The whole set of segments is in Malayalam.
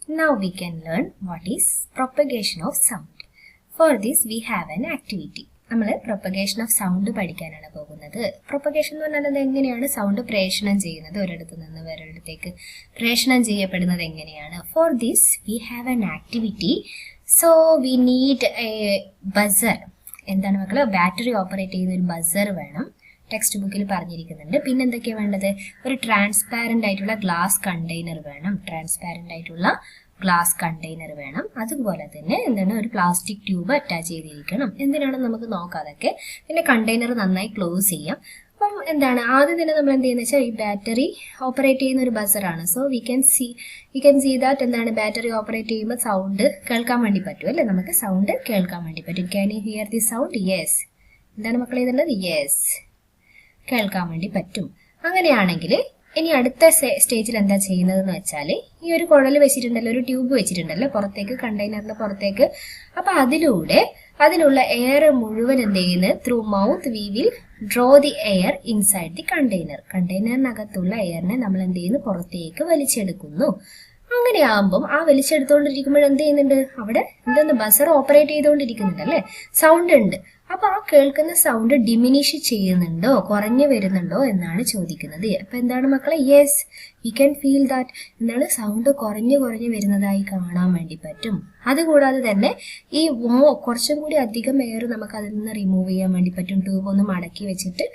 Now we can learn what is propagation of sound. For this we have an activity. നമ്മൾ പ്രൊപ്പഗേഷൻ ഓഫ് സൗണ്ട് പഠിക്കാനാണ് പോകുന്നത്. പ്രൊപ്പഗേഷൻ എന്ന് പറഞ്ഞാൽ എങ്ങനെയാണ് സൗണ്ട് പ്രേഷണം ചെയ്യുന്നത്, ഒരിടത്ത് നിന്ന് വേറൊരിടത്തേക്ക് പ്രേഷണം ചെയ്യപ്പെടുന്നത് എങ്ങനെയാണ്. For this we have an activity. So we need A buzzer. എന്താണ് മക്കള്, ബാറ്ററി ഓപ്പറേറ്റ് ചെയ്യുന്ന ഒരു ബസർ വേണം. ടെക്സ്റ്റ് ബുക്കിൽ പറഞ്ഞിരിക്കുന്നുണ്ട്. പിന്നെ എന്തൊക്കെയാണ് വേണ്ടത്, ഒരു ട്രാൻസ്പാരൻ്റ് ആയിട്ടുള്ള ഗ്ലാസ് കണ്ടെയ്നർ വേണം. ട്രാൻസ്പാരൻ്റ് ആയിട്ടുള്ള ഗ്ലാസ് കണ്ടെയ്നർ വേണം. അതുപോലെ തന്നെ എന്താണ്, ഒരു പ്ലാസ്റ്റിക് ട്യൂബ് അറ്റാച്ച് ചെയ്തിരിക്കണം. എന്തിനാണെന്ന് നമുക്ക് നോക്കാം അതൊക്കെ. പിന്നെ കണ്ടെയ്നർ നന്നായി ക്ലോസ് ചെയ്യാം. അപ്പം എന്താണ്, ആദ്യം തന്നെ നമ്മൾ എന്ത് ചെയ്യുന്നത് വെച്ചാൽ ഈ ബാറ്ററി ഓപ്പറേറ്റ് ചെയ്യുന്ന ഒരു ബസറാണ്. So we can see that എന്താണ്, ബാറ്ററി ഓപ്പറേറ്റ് ചെയ്യുമ്പോൾ സൗണ്ട് കേൾക്കാൻ വേണ്ടി പറ്റും അല്ലേ, നമുക്ക് സൗണ്ട് കേൾക്കാൻ വേണ്ടി പറ്റും. Can you hear the sound? Yes. എന്താണ് മക്കളെ ഇതുള്ളത്? യെസ്, കേൾക്കാൻ വേണ്ടി പറ്റും. അങ്ങനെയാണെങ്കിൽ ഇനി അടുത്ത സ്റ്റേജിൽ എന്താ ചെയ്യുന്നതെന്ന് വെച്ചാൽ, ഈ ഒരു കുഴൽ വെച്ചിട്ടുണ്ടല്ലോ, ഒരു ട്യൂബ് വെച്ചിട്ടുണ്ടല്ലോ പുറത്തേക്ക്, കണ്ടെയ്നറിന്റെ പുറത്തേക്ക്. അപ്പൊ അതിലുള്ള എയർ മുഴുവൻ എന്ത് ചെയ്യുന്നത്, through mouth we will draw the air inside the container. കണ്ടെയ്നറിനകത്തുള്ള എയറിനെ നമ്മൾ എന്ത് ചെയ്യുന്നു, പുറത്തേക്ക് വലിച്ചെടുക്കുന്നു. അങ്ങനെയാകുമ്പം ആ വലിച്ചെടുത്തോണ്ടിരിക്കുമ്പോൾ എന്ത് ചെയ്യുന്നുണ്ട്, അവിടെ എന്തെന്ന് ബസർ ഓപ്പറേറ്റ് ചെയ്തുകൊണ്ടിരിക്കുന്നുണ്ട് അല്ലേ, സൗണ്ട് ഉണ്ട്. അപ്പൊ ആ കേൾക്കുന്ന സൗണ്ട് ഡിമിനിഷ് ചെയ്യുന്നുണ്ടോ, കുറഞ്ഞു വരുന്നുണ്ടോ എന്നാണ് ചോദിക്കുന്നത്. അപ്പൊ എന്താണ് മക്കളെ, yes we can feel that എന്താണ്, സൗണ്ട് കുറഞ്ഞു വരുന്നതായി കാണാൻ വേണ്ടി പറ്റും. അതുകൂടാതെ തന്നെ ഈ കുറച്ചും കൂടി അധികം എയർ നമുക്ക് അതിൽ നിന്ന് റിമൂവ് ചെയ്യാൻ വേണ്ടി പറ്റും. ട്യൂബ് ഒന്ന് മടക്കി വെച്ചിട്ട്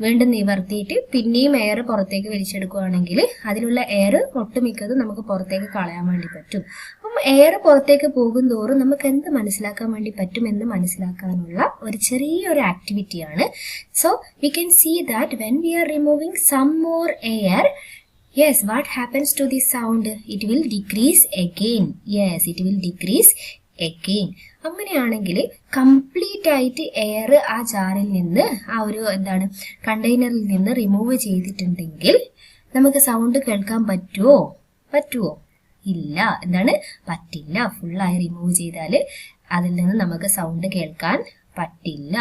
വീണ്ടും നിവർത്തിയിട്ട് പിന്നെയും എയർ പുറത്തേക്ക് വലിച്ചെടുക്കുകയാണെങ്കിൽ അതിലുള്ള എയർ ഒട്ടുമിക്കതും നമുക്ക് പുറത്തേക്ക് കളയാൻ വേണ്ടി പറ്റും. അപ്പം എയർ പുറത്തേക്ക് പോകും തോറും നമുക്ക് എന്ത് മനസ്സിലാക്കാൻ വേണ്ടി പറ്റും എന്ന് മനസ്സിലാക്കാനുള്ള ഒരു ചെറിയൊരു ആക്ടിവിറ്റിയാണ്. So we can see that when we are removing some more air, yes, what happens to the sound? It will decrease again. Yes, it will decrease again. അങ്ങനെയാണെങ്കിൽ കംപ്ലീറ്റ് ആയിട്ട് എയർ ആ ജാറിൽ നിന്ന്, ആ ഒരു എന്താണ് കണ്ടെയ്നറിൽ നിന്ന് റിമൂവ് ചെയ്തിട്ടുണ്ടെങ്കിൽ നമുക്ക് സൗണ്ട് കേൾക്കാൻ പറ്റുമോ? ഇല്ല. എന്താണ്, പറ്റില്ല. ഫുള്ളായി റിമൂവ് ചെയ്താൽ അതിൽ നിന്ന് നമുക്ക് സൗണ്ട് കേൾക്കാൻ പറ്റില്ല.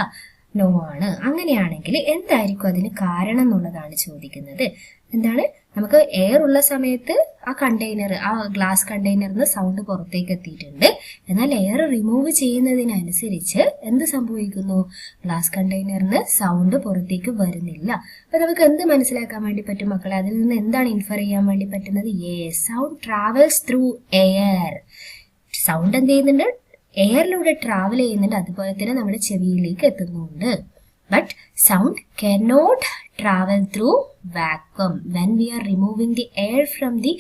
നോ ആണ്. അങ്ങനെയാണെങ്കിൽ എന്തായിരിക്കും അതിന് കാരണം എന്നുള്ളതാണ് ചോദിക്കുന്നത്. എന്താണ്, നമുക്ക് എയർ ഉള്ള സമയത്ത് ആ കണ്ടെയ്നർ, ആ ഗ്ലാസ് കണ്ടെയ്നറിന് സൗണ്ട് പുറത്തേക്ക് എത്തിയിട്ടുണ്ട്. എന്നാൽ എയർ റിമൂവ് ചെയ്യുന്നതിനനുസരിച്ച് എന്ത് സംഭവിക്കുന്നു, ഗ്ലാസ് കണ്ടെയ്നറിന് സൗണ്ട് പുറത്തേക്ക് വരുന്നില്ല. അപ്പൊ നമുക്ക് എന്ത് മനസ്സിലാക്കാൻ വേണ്ടി പറ്റും മക്കളെ, അതിൽ നിന്ന് എന്താണ് ഇൻഫർ ചെയ്യാൻ വേണ്ടി പറ്റുന്നത്? Yes, sound travels through air. Sound എന്ത് ചെയ്യുന്നുണ്ട്, എയറിലൂടെ ട്രാവൽ ചെയ്യുന്നുണ്ട്. അതുപോലെ തന്നെ നമ്മുടെ ചെവിയിലേക്ക് എത്തുന്നുണ്ട്. But sound cannot travel through vacuum. When we are removing the air from the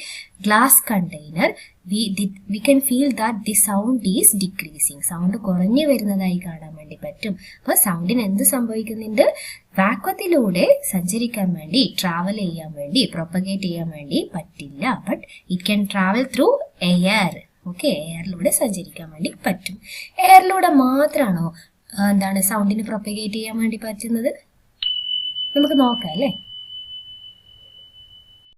glass container, we can feel that the sound is decreasing. Sound കുറഞ്ഞു വരുന്നതായി കാണാൻ വേണ്ടി പറ്റും. അപ്പോൾ സൗണ്ടിന് എന്ത് സംഭവിക്കുന്നുണ്ട്, വാക്വത്തിലൂടെ സഞ്ചരിക്കാൻ വേണ്ടി, ട്രാവൽ ചെയ്യാൻ വേണ്ടി, പ്രൊപ്പഗേറ്റ് ചെയ്യാൻ വേണ്ടി പറ്റില്ല. But it can travel through air. Okay, എയറിലൂടെ സഞ്ചരിക്കാൻ വേണ്ടി പറ്റും. എയറിലൂടെ മാത്രമാണോ എന്താണ് സൗണ്ടിന് പ്രൊപ്പഗേറ്റ് ചെയ്യാൻ വേണ്ടി പറ്റുന്നത്? നമുക്ക് നോക്കാം അല്ലേ.